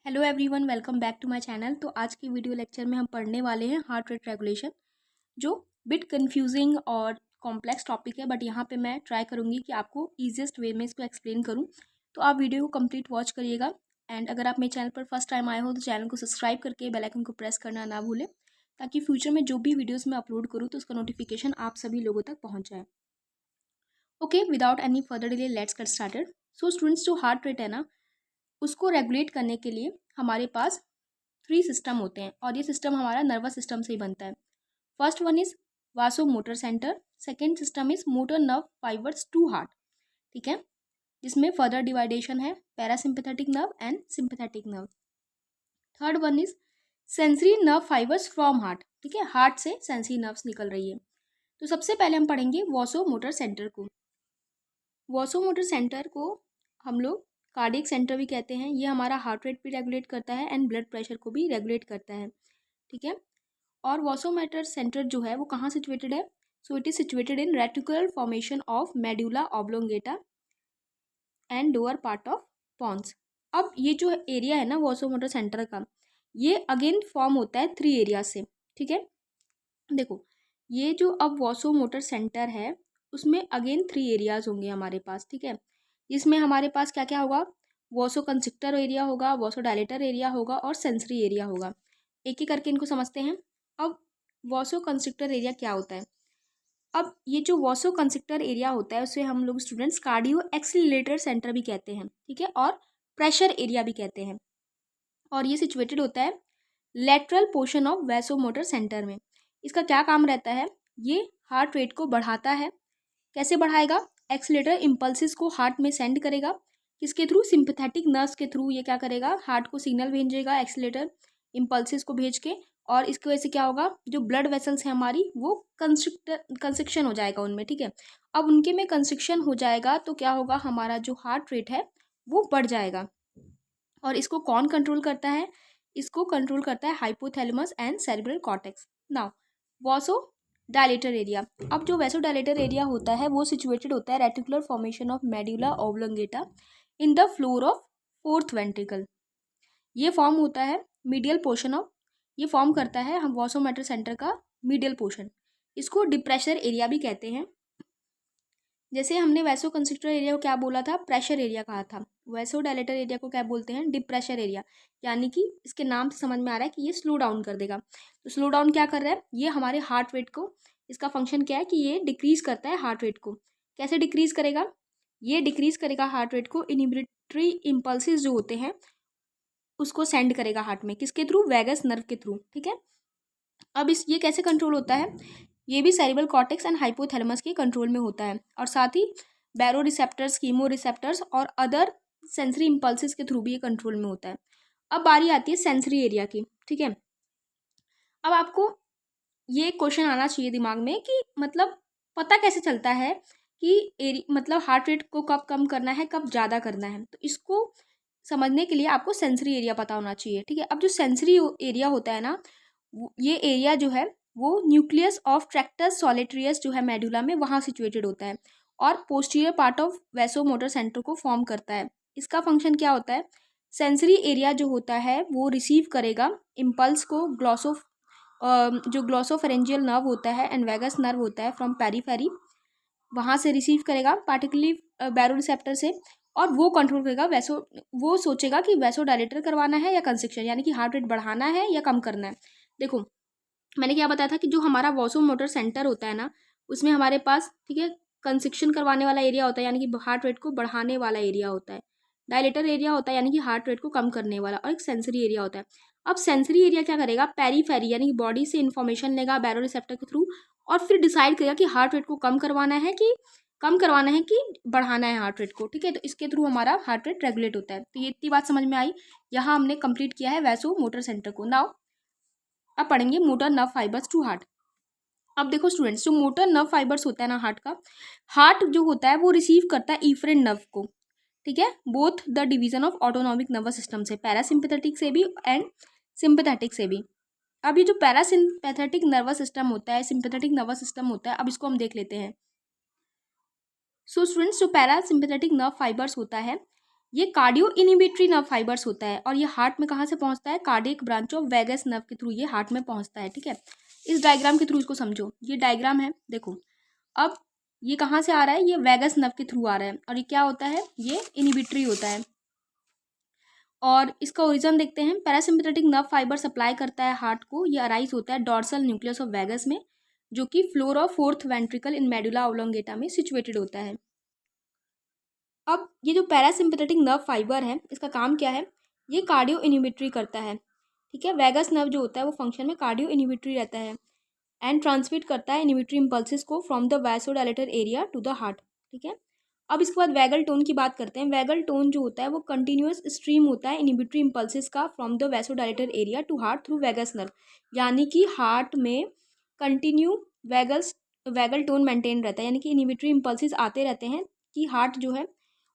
Hello everyone, welcome back to my channel. तो आज की वीडियो लेक्चर में हम पढ़ने वाले हैं हार्ट रेट रेगुलेशन, जो बिट कंफ्यूजिंग और कॉम्प्लेक्स टॉपिक है, बट यहाँ पे मैं ट्राई करूँगी कि आपको ईजिएस्ट वे में इसको एक्सप्लेन करूँ। तो आप वीडियो को कंप्लीट वॉच करिएगा। एंड अगर आप मेरे चैनल पर फर्स्ट टाइम आए हो तो चैनल को सब्सक्राइब करके बेल आइकन को प्रेस करना ना भूलें, ताकि फ्यूचर में जो भी वीडियोज़ मैं अपलोड करूँ तो उसका नोटिफिकेशन आप सभी लोगों तक पहुँच जाए। Okay, without any further delay let's get started. So students, जो हार्ट रेट है ना, उसको रेगुलेट करने के लिए हमारे पास 3 सिस्टम होते हैं, और ये सिस्टम हमारा नर्वस सिस्टम से ही बनता है। First one is vaso motor centre, second system is motor nerve fibres to heart, ठीक है, जिसमें फर्दर डिवाइडेशन है parasympathetic nerve and sympathetic nerve. Third one is sensory nerve fibres from heart, ठीक है, हार्ट से सेंसरी नर्व्स निकल रही है। तो सबसे पहले हम पढ़ेंगे वासो मोटर सेंटर को। वासो मोटर सेंटर को हम लोग कार्डियक सेंटर भी कहते हैं। ये हमारा हार्ट रेट भी रेगुलेट करता है एंड ब्लड प्रेशर को भी रेगुलेट करता है, ठीक है। और वासोमोटर सेंटर जो है वो कहाँ सिचुएटेड है? So it is situated in reticular formation of medulla oblongata and lower part of pons. अब ये जो एरिया है ना वासोमोटर सेंटर का, ये अगेन फॉर्म होता है 3 एरिया से, ठीक है। देखो, ये जो अब वासोमोटर सेंटर है उसमें अगेन 3 एरियाज होंगे हमारे पास, ठीक है। इसमें हमारे पास क्या क्या होगा? वासो कंस्ट्रिक्टर एरिया होगा, वासो डायलेटर एरिया होगा और सेंसरी एरिया होगा। एक एक करके इनको समझते हैं। अब वासो कंस्ट्रिक्टर एरिया क्या होता है? अब ये जो वासो कंस्ट्रिक्टर एरिया होता है उसे हम लोग स्टूडेंट्स कार्डियो एक्सीलरेटर सेंटर भी कहते हैं, ठीक है, और प्रेशर एरिया भी कहते हैं। और ये सिचुएटेड होता है lateral portion of vasomotor centre में। इसका क्या काम रहता है? ये हार्ट रेट को बढ़ाता है। कैसे बढ़ाएगा? एक्सीलरेटर इम्पल्सिस को हार्ट में सेंड करेगा। किसके थ्रू? सिंपैथेटिक नर्व्स के थ्रू ये क्या करेगा? हार्ट को सिग्नल भेजेगा एक्सीलरेटर इम्पल्सिस को भेज के, और इसकी वजह से क्या होगा? जो ब्लड वेसल्स हैं हमारी वो कंस्ट्रिक्शन हो जाएगा उनमें, ठीक है। अब उनके में कंस्ट्रिक्शन हो जाएगा तो क्या होगा? हमारा जो हार्ट रेट है वो बढ़ जाएगा। और इसको कौन कंट्रोल करता है? इसको कंट्रोल करता है hypothalamus and cerebral cortex. Now वासो डायलेटर एरिया। अब जो वैसो डायलेटर एरिया होता है वो सिचुएटेड होता है reticular formation of medulla oblongata in the floor of fourth ventricle. ये फॉर्म होता है मीडियल पोर्शन ऑफ, ये फॉर्म करता है हम वासोमोटर सेंटर का मीडियल पोर्शन। इसको डिप्रेशर एरिया भी कहते हैं। जैसे हमने वैसो कंस्ट्रिक्टर एरिया को क्या बोला था? प्रेशर एरिया कहा था। वैसो डायलेटर एरिया को क्या बोलते हैं? Dip pressure area. यानी कि इसके नाम से समझ में आ रहा है कि ये स्लो डाउन कर देगा। तो स्लो डाउन क्या कर रहा है? ये हमारे हार्ट रेट को, इसका फंक्शन क्या है कि ये डिक्रीज करता है हार्ट रेट को। कैसे डिक्रीज करेगा? ये डिक्रीज करेगा हार्ट रेट को इनहिबिटरी इम्पल्सिस जो होते हैं उसको सेंड करेगा हार्ट में। किसके थ्रू? वैगस नर्व के थ्रू, ठीक है। अब ये कैसे कंट्रोल होता है? ये भी सेरेब्रल कॉर्टेक्स एंड हाइपोथैलेमस के कंट्रोल में होता है, और साथ ही बैरो रिसेप्टर्स, कीमो रिसेप्टर्स और अदर सेंसरी इम्पल्सिस के थ्रू भी ये कंट्रोल में होता है। अब बारी आती है सेंसरी एरिया की, ठीक है। अब आपको ये क्वेश्चन आना चाहिए दिमाग में कि मतलब पता कैसे चलता है कि मतलब हार्ट रेट को कब कम करना है, कब ज़्यादा करना है। तो इसको समझने के लिए आपको सेंसरी एरिया पता होना चाहिए, ठीक है। अब जो सेंसरी एरिया होता है ना, ये एरिया जो है वो न्यूक्लियस ऑफ ट्रैक्टस सॉलिटरियस जो है मेडुला में, वहाँ सिचुएटेड होता है और posterior part of vasomotor centre को फॉर्म करता है। इसका फंक्शन क्या होता है? सेंसरी एरिया जो होता है वो रिसीव करेगा इम्पल्स को जो ग्लॉसोफेरेंजियल नर्व होता है एंड वैगस नर्व होता है फ्रॉम पेरीफेरी, वहाँ से रिसीव करेगा पार्टिकुलरली बैरो रिसेप्टर से, और वो कंट्रोल करेगा वो सोचेगा कि वैसो डायलेटर करवाना है या कंस्ट्रिक्शन, यानी कि हार्ट रेट बढ़ाना है या कम करना है। देखो, मैंने क्या बताया था कि जो हमारा वासोमोटर सेंटर होता है ना, उसमें हमारे पास, ठीक है, कंस्ट्रिक्शन करवाने वाला एरिया होता है, यानी कि हार्ट रेट को बढ़ाने वाला एरिया होता है। डायलेटर एरिया होता है यानी कि हार्ट रेट को कम करने वाला, और एक सेंसरी एरिया होता है। अब सेंसरी एरिया क्या करेगा? पेरीफेरी यानी कि बॉडी से इन्फॉर्मेशन लेगा बैरो रिसेप्टर के थ्रू, और फिर डिसाइड करेगा कि हार्ट रेट को कम करवाना है कि बढ़ाना है हार्ट रेट को, ठीक है। तो इसके थ्रू हमारा हार्ट रेट रेगुलेट होता है। तो ये इतनी बात समझ में आई। यहाँ हमने कंप्लीट किया है वैसो मोटर सेंटर को। नाउ अब पढ़ेंगे motor nerve fibres to heart. अब देखो स्टूडेंट्स, जो मोटर नर्व फाइबर्स होता है ना हार्ट का, हार्ट जो होता है वो रिसीव करता है इफरेंट नर्व को, ठीक है, both the division of autonomic nervous system से, पैरासिम्पैथेटिक से भी एंड सिंपैथेटिक से भी। अब ये जो पैरासिम्पैथेटिक नर्वस सिस्टम होता है, सिंपैथेटिक नर्वस सिस्टम होता है, अब इसको हम देख लेते हैं। सो स्टूडेंट्स, जो पैरासिम्पैथेटिक नर्व फाइबर्स होता है ये कार्डियो इनिबिटरी नर्व फाइबर्स होता है और ये हार्ट में कहाँ से पहुँचता है, cardiac branch of vagus nerve के थ्रू ये हार्ट में पहुँचता है। ठीक है, इस डायग्राम के थ्रू इसको समझो। ये डायग्राम है, देखो अब ये कहाँ से आ रहा है, ये वैगस नर्व के थ्रू आ रहा है और ये क्या होता है, ये इनिबिटरी होता है। और इसका ओरिजिन देखते हैं, पैरासिम्पथेटिक नर्व फाइबर सप्लाई करता है हार्ट को। ये अराइज होता है डॉर्सल न्यूक्लियस ऑफ वैगस में, जो कि floor of fourth ventricle in medulla oblongata में सिचुएटेड होता है। अब ये जो पैरासिम्पथेटिक नर्व फाइबर है, इसका काम क्या है, ये कार्डियो इनिबिटरी करता है। ठीक है, वैगस नर्व जो होता है वो फंक्शन में कार्डियो इनिबिटरी रहता है एंड ट्रांसमिट करता है इनिबिटरी इम्पल्सिस को from the vasodilator area to the heart. ठीक है, अब इसके बाद वैगल टोन की बात करते हैं। वैगल टोन जो होता है वो कंटिन्यूअस स्ट्रीम होता है इनिबिटरी इम्पल्सिस का from the vasodilator area to heart through vagus nerve, यानी कि हार्ट में कंटिन्यू वैगल टोन मेंटेन रहता है, यानी कि इनिबिटरी इम्पल्सिस आते रहते हैं कि हार्ट जो है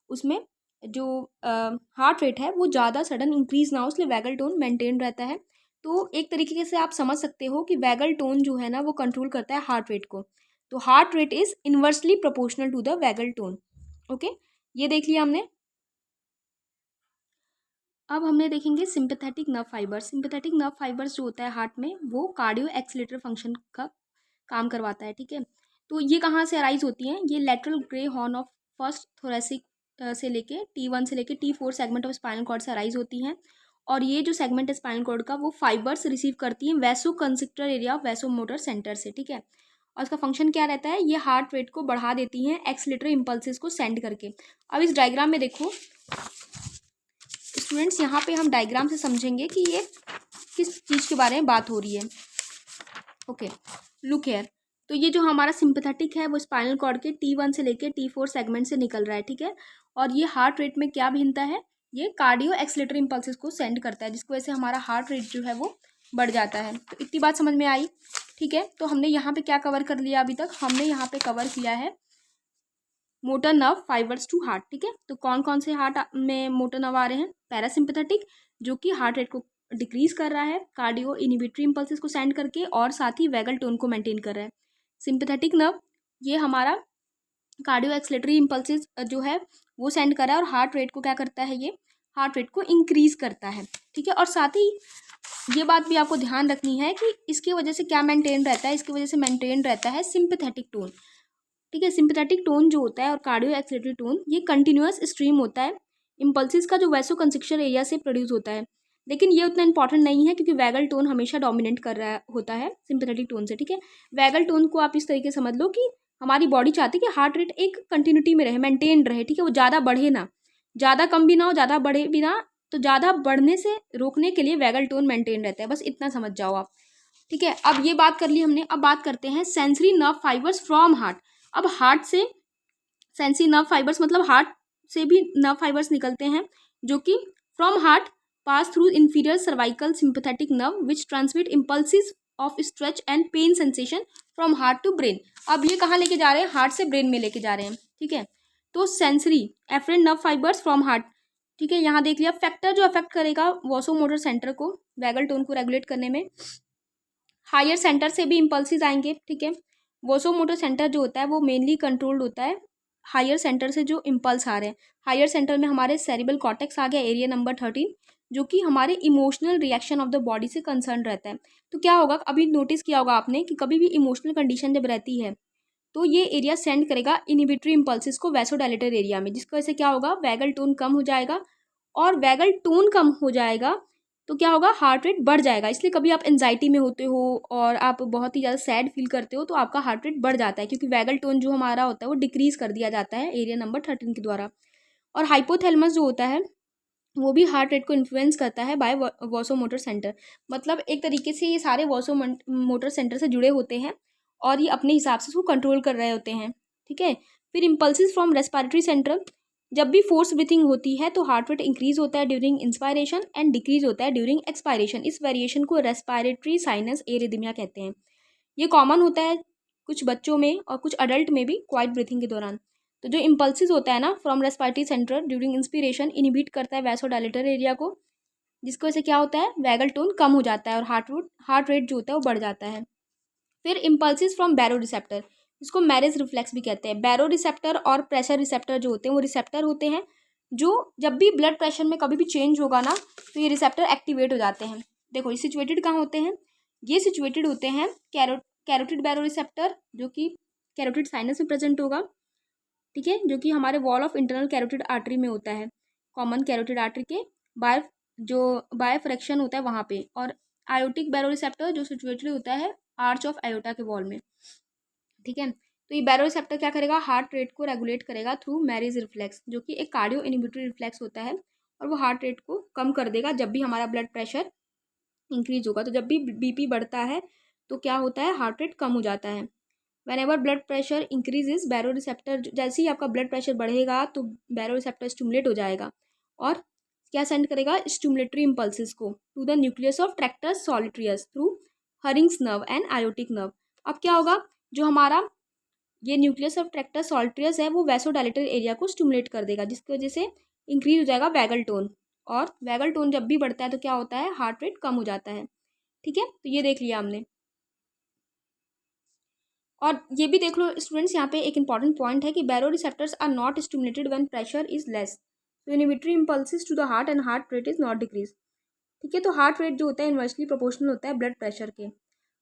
उसमें जो हार्ट रेट है वो ज़्यादा सडन इंक्रीज ना हो, इसलिए वैगल टोन मेंटेन रहता है। तो एक तरीके से आप समझ सकते हो कि वैगल टोन जो है ना वो कंट्रोल करता है हार्ट रेट को। तो heart rate is inversely proportional to the vagal tone. Okay, ये देख लिया हमने। अब हमने देखेंगे sympathetic nerve fibres. Sympathetic nerve fibres जो होता है हार्ट में वो कार्डियो एक्सीलेटर फंक्शन का काम करवाता है। ठीक है, तो ये कहाँ से अराइज होती हैं, ये lateral grey horn of first thoracic से लेके T1 से लेके T4 segment of spinal cord से अराइज होती हैं। और ये जो सेगमेंट है स्पाइनल कॉर्ड का वो फाइबर्स रिसीव करती हैं vasoconstrictor area of vaso motor centre से। ठीक है, और इसका फंक्शन क्या रहता है, ये हार्ट रेट को बढ़ा देती हैं एक्सीलेटरी इम्पल्सिस को सेंड करके। अब इस डायग्राम में देखो स्टूडेंट्स, यहाँ पे हम डायग्राम से समझेंगे कि ये किस चीज़ के बारे में बात हो रही है। Okay, look here. तो ये जो हमारा सिंपैथेटिक है वो स्पाइनल कॉर्ड के T1 से लेके T4 सेगमेंट से निकल रहा है। ठीक है, और ये हार्ट रेट में क्या भिन्नता है, ये कार्डियो एक्सीलेटरी इम्पल्सिस को सेंड करता है, जिसकी वजह से हमारा हार्ट रेट जो है वो बढ़ जाता है। तो इतनी बात समझ में आई। ठीक है, तो हमने यहाँ पे क्या कवर कर लिया अभी तक, हमने यहाँ पे कवर किया है motor nerve fibres to heart. ठीक है, तो कौन कौन से हार्ट में मोटर नर्व आ रहे हैं, पैरासिम्पैथेटिक जो कि हार्ट रेट को डिक्रीज कर रहा है कार्डियो इनिबिटरी इम्पल्सिस को सेंड करके और साथ ही वैगल टोन को मेंटेन कर रहा है। सिंपैथेटिक नर्व ये हमारा कार्डियो एक्सीलेटरी इम्पल्सिस जो है वो सेंड कर रहा है और हार्ट रेट को क्या करता है, ये हार्ट रेट को इंक्रीज करता है। ठीक है, और साथ ही ये बात भी आपको ध्यान रखनी है कि इसकी वजह से क्या मेंटेन रहता है, इसकी वजह से मेंटेन रहता है सिंपैथेटिक टोन। ठीक है, सिंपैथेटिक टोन जो होता है और कार्डियो एक्सीलेटरी टोन ये कंटिन्यूअस स्ट्रीम होता है इम्पल्सिस का जो वैसो कंस्ट्रिक्शन एरिया से प्रोड्यूस होता है, लेकिन ये उतना इंपॉर्टेंट नहीं है क्योंकि वैगल टोन हमेशा डोमिनेट कर रहा होता है सिंपैथेटिक टोन से। ठीक है, वैगल टोन को आप इस तरीके समझ लो कि हमारी बॉडी चाहती है कि हार्ट रेट एक कंटिन्यूटी में रहे, मेंटेन रहे। ठीक है, वो ज़्यादा बढ़े ना, ज़्यादा कम भी ना हो, ज़्यादा बढ़े भी ना, तो ज़्यादा बढ़ने से रोकने के लिए वैगल टोन मेंटेन रहता है, बस इतना समझ जाओ आप। ठीक है, अब ये बात कर ली हमने। अब बात करते हैं sensory nerve fibres from heart. अब हार्ट से सेंसरी नर्व फाइबर्स मतलब हार्ट से भी नर्व फाइबर्स निकलते हैं जो कि from heart pass through inferior cervical sympathetic nerve which transmit impulses of stretch and pain sensation from heart to brain. अब ये कहाँ लेके जा रहे हैं, हार्ट से ब्रेन में लेके जा रहे हैं। ठीक है, तो sensory afferent nerve fibres from heart. ठीक है, यहाँ देख लिया फैक्टर जो अफेक्ट करेगा वोसोमोटर सेंटर को वैगल टोन को रेगुलेट करने में, हायर सेंटर से भी इम्पल्सिस आएंगे। ठीक है, वोसोमोटर सेंटर जो होता है वो मेनली कंट्रोल्ड होता है हायर सेंटर से जो इम्पल्स आ रहे हैं। हायर सेंटर में हमारे सेरिबल कॉर्टेक्स आ गया, एरिया नंबर 13, जो कि हमारे emotional reaction of the body से कंसर्न रहता है। तो क्या होगा, अभी नोटिस किया होगा आपने कि कभी भी इमोशनल कंडीशन जब रहती है तो ये एरिया सेंड करेगा इनिबिटरी इम्पल्सिस को वैसोडायलेटर एरिया में, जिसकी वजह से क्या होगा, वैगल टोन कम हो जाएगा, और वैगल टोन कम हो जाएगा तो क्या होगा, हार्ट रेट बढ़ जाएगा। इसलिए कभी आप एंजाइटी में होते हो और आप बहुत ही ज़्यादा सैड फील करते हो तो आपका हार्ट रेट बढ़ जाता है, क्योंकि वैगल टोन जो हमारा होता है वो डिक्रीज कर दिया जाता है एरिया नंबर 13 के द्वारा। और हाइपोथैलेमस जो होता है वो भी हार्ट रेट को इन्फ्लुएंस करता है बाय वोसोमोटर सेंटर। मतलब एक तरीके से ये सारे वोसोमोटर सेंटर से जुड़े होते हैं और ये अपने हिसाब से उसको कंट्रोल कर रहे होते हैं। ठीक है, फिर इम्पल्सिस फ्रॉम रेस्पिरेटरी सेंटर, जब भी फोर्स ब्रीथिंग होती है तो हार्ट रेट इंक्रीज होता है ड्यूरिंग इंस्पायरेशन एंड डिक्रीज होता है ड्यूरिंग एक्सपायरेशन। इस वेरिएशन को रेस्पिरेटरी साइनस एरिथमिया कहते हैं। ये कॉमन होता है कुछ बच्चों में और कुछ अडल्ट में भी क्वाइट ब्रीथिंग के दौरान। तो जो इम्पल्सिस होता है ना from respiratory centre during inspiration inhibit करता है वैसोडायलेटर एरिया को, जिसकी वजह से क्या होता है, वैगल टोन कम हो जाता है और हार्ट रेट जो होता है वो बढ़ जाता है। फिर इम्पल्सिस फ्रॉम बैरो रिसेप्टर, इसको मैरिज रिफ्लेक्स भी कहते हैं। बैरो रिसेप्टर और प्रेशर रिसेप्टर जो होते हैं वो रिसेप्टर होते हैं जो जब भी ब्लड प्रेशर में कभी भी चेंज होगा ना तो ये रिसेप्टर एक्टिवेट हो जाते हैं। देखो ये सिचुएटेड कहाँ होते हैं, ये सिचुएटेड होते हैं कैरोटिड बैरो रिसेप्टर, जो कि कैरोटिड साइनस में प्रेजेंट होगा, ठीक है, जो कि हमारे wall of internal carotid artery में होता है, कॉमन कैरोटिड आर्टरी के बाय जो बाय फ्रैक्शन होता है वहाँ पे। और आयोटिक बैरो रिसेप्टर जो सिचुएटेड होता है आर्च ऑफ आयोटा के वॉल में, ठीक है। तो ये बैरो रिसेप्टर क्या करेगा, हार्ट रेट को रेगुलेट करेगा थ्रू मैरिज रिफ्लेक्स, जो कि एक कार्डियो इनहिबिटरी रिफ्लेक्स होता है, और वो हार्ट रेट को कम कर देगा जब भी हमारा ब्लड प्रेशर इंक्रीज होगा। तो जब भी बीपी बढ़ता है तो क्या होता है, हार्ट रेट कम हो जाता है। Whenever blood pressure increases baroreceptor, जैसे ही आपका ब्लड प्रेशर बढ़ेगा तो बैरो रिसेप्टर स्टिमुलेट हो जाएगा और क्या सेंड करेगा, स्टिमुलेटरी इम्पल्सिस को to the nucleus of tractus solitarius through Hering's nerve and aortic nerve. अब क्या होगा, जो हमारा ये न्यूक्लियस ऑफ ट्रैक्टस सॉलिटरियस है वो वैसोडाइलेटर एरिया को स्टिमुलेट कर देगा, जिसकी वजह से इंक्रीज हो जाएगा वैगल टोन, और वैगल टोन जब भी बढ़ता है तो क्या होता है, हार्ट रेट कम हो जाता है, ठीक है। तो ये देख लिया हमने। और ये भी देख लो स्टूडेंट्स, यहाँ पे एक इंपॉर्टेंट पॉइंट है कि baroreceptors are not stimulated when pressure is less, तो inhibitory impulses to the heart and heart rate is not decrease, ठीक है। तो हार्ट रेट जो होता है इन्वर्सली प्रोपोर्शनल होता है ब्लड प्रेशर के।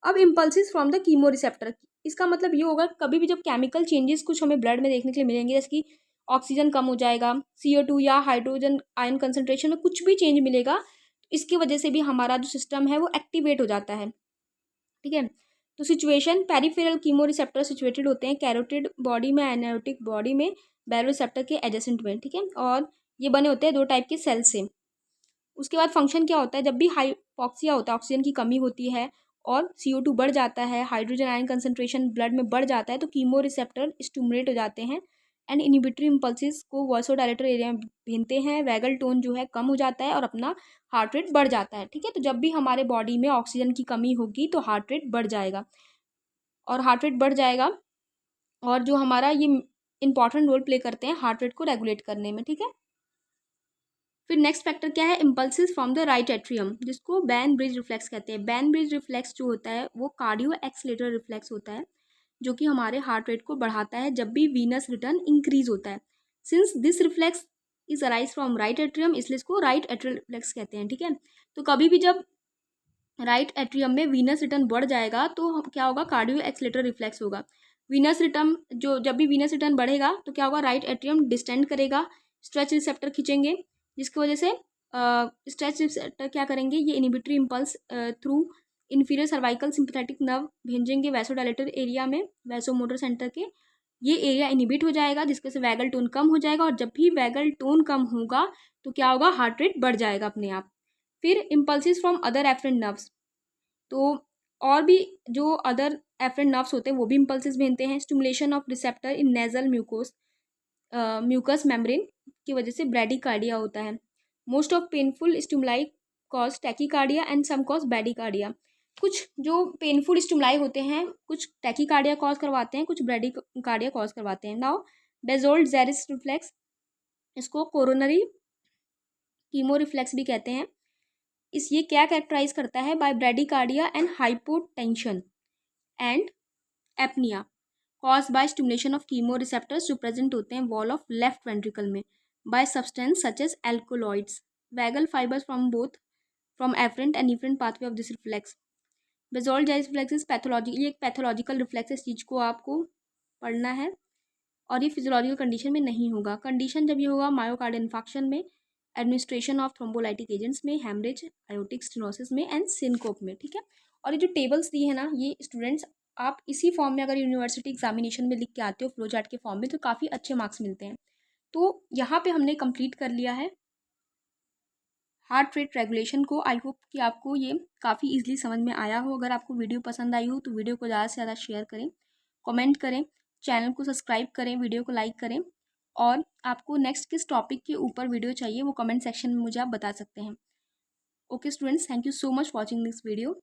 अब impulses from the chemo receptor, इसका मतलब ये होगा कभी भी जब केमिकल चेंजेस कुछ हमें ब्लड में देखने के लिए मिलेंगे, जैसे कि ऑक्सीजन कम हो जाएगा, CO2 या हाइड्रोजन आयन कंसनट्रेशन में कुछ भी चेंज मिलेगा, इसकी वजह से भी हमारा जो सिस्टम है वो एक्टिवेट हो जाता है, ठीक है। तो situation, peripheral chemo receptor situated होते हैं कैरोटिड बॉडी में, एनायोटिक बॉडी में, बैरो रिसेप्टर के एडजेसेंट में, ठीक है। और ये बने होते हैं दो टाइप के सेल से। उसके बाद फंक्शन क्या होता है, जब भी हाइपॉक्सिया होता है, ऑक्सीजन की कमी होती है और CO2 बढ़ जाता है, हाइड्रोजन आयन कंसंट्रेशन ब्लड में बढ़ जाता है, तो कीमो रिसेप्टर स्टिमुलेट हो जाते हैं एंड इनहिबिटरी इम्पल्सिस को वासोडायलेटर एरिया में भेजते हैं, वैगल टोन जो है कम हो जाता है और अपना हार्ट रेट बढ़ जाता है, ठीक है। तो जब भी हमारे बॉडी में ऑक्सीजन की कमी होगी तो हार्ट रेट बढ़ जाएगा, और हार्ट रेट बढ़ जाएगा, और जो हमारा ये इंपॉर्टेंट रोल प्ले करते हैं हार्ट रेट को रेगुलेट करने में, ठीक है। फिर नेक्स्ट फैक्टर क्या है, impulses from the right atrium, जिसको बैन ब्रिज रिफ्लेक्स कहते हैं। बैन ब्रिज रिफ्लेक्स जो होता है वो कार्डियो एक्सीलरेटर रिफ्लेक्स होता है, जो कि हमारे हार्ट रेट को बढ़ाता है जब भी वीनस रिटर्न इंक्रीज होता है। Since this reflex is arise from right atrium, इसलिए इसको राइट एट्रियल रिफ्लेक्स कहते हैं, ठीक है। तो कभी भी जब राइट एट्रियम में वीनस रिटर्न बढ़ जाएगा तो क्या होगा, कार्डियो एक्सीलरेटर रिफ्लेक्स होगा। वीनस रिटर्न जो जब भी वीनस रिटर्न बढ़ेगा तो क्या होगा, राइट एट्रियम डिस्टेंड करेगा, स्ट्रेच रिसेप्टर खींचेंगे, जिसकी वजह से स्ट्रेच रिसेप्टर क्या करेंगे, ये inhibitory impulse through inferior cervical sympathetic nerve भेजेंगे वैसोडायलेटर एरिया में, वैसोमोटर सेंटर के, ये एरिया इनहिबिट हो जाएगा, जिसके से वैगल टोन कम हो जाएगा, और जब भी वैगल टोन कम होगा तो क्या होगा, हार्ट रेट बढ़ जाएगा अपने आप। फिर impulses from other afferent nerves, तो और भी जो अदर एफरेंट नर्व्स होते हैं वो भी इम्पल्सिस भेजते हैं। Stimulation of receptor in nasal mucous membrane की वजह से ब्रैडीकार्डिया होता है। Most of painful stimuli cause tachycardia and some cause bradycardia, कुछ जो पेनफुल स्टिमुलाई होते हैं कुछ टैकीकार्डिया कॉज करवाते हैं, कुछ ब्रैडीकार्डिया कॉज करवाते हैं। नाउ बेजोल्ट जेरिस रिफ्लेक्स, इसको कोरोनरी कीमो रिफ्लेक्स भी कहते हैं। ये क्या कैरेक्टराइज करता है, by bradycardia and hypotension and apnoea cause by stimulation of chemoreceptors जो प्रेजेंट होते हैं वॉल ऑफ लेफ्ट वेंट्रिकल में, by substance such as alkaloids, vagal fibres from afferent and efferent pathway of this reflex. Bezold Jarisch reflex is pathology, ये एक pathological reflex है, इस चीज़ को आपको पढ़ना है, और ये फिजियोलॉजिकल कंडीशन में नहीं होगा। कंडीशन जब ये होगा मायोकार्डियल इन्फाक्शन में, एडमिनिस्ट्रेशन ऑफ थ्रोम्बोलाइटिक एजेंट्स में, हेमरेज, आयोटिक स्टेनोसिस में एंड सिनकोप में, ठीक है। और ये जो टेबल्स दी है ना, ये स्टूडेंट्स आप इसी फॉर्म में अगर यूनिवर्सिटी एग्जामिनेशन में लिख के आते हो फ्लो चार्ट के फॉर्म में तो काफ़ी अच्छे मार्क्स मिलते हैं। तो यहाँ पे हमने कंप्लीट कर लिया है हार्ट रेट रेगुलेशन को। आई होप कि आपको ये काफ़ी ईजिली समझ में आया हो। अगर आपको वीडियो पसंद आई हो तो वीडियो को ज़्यादा से ज़्यादा शेयर करें, कमेंट करें, चैनल को सब्सक्राइब करें, वीडियो को लाइक करें, और आपको नेक्स्ट किस टॉपिक के ऊपर वीडियो चाहिए वो कमेंट सेक्शन में मुझे आप बता सकते हैं। Okay students, thank you so much watching this video.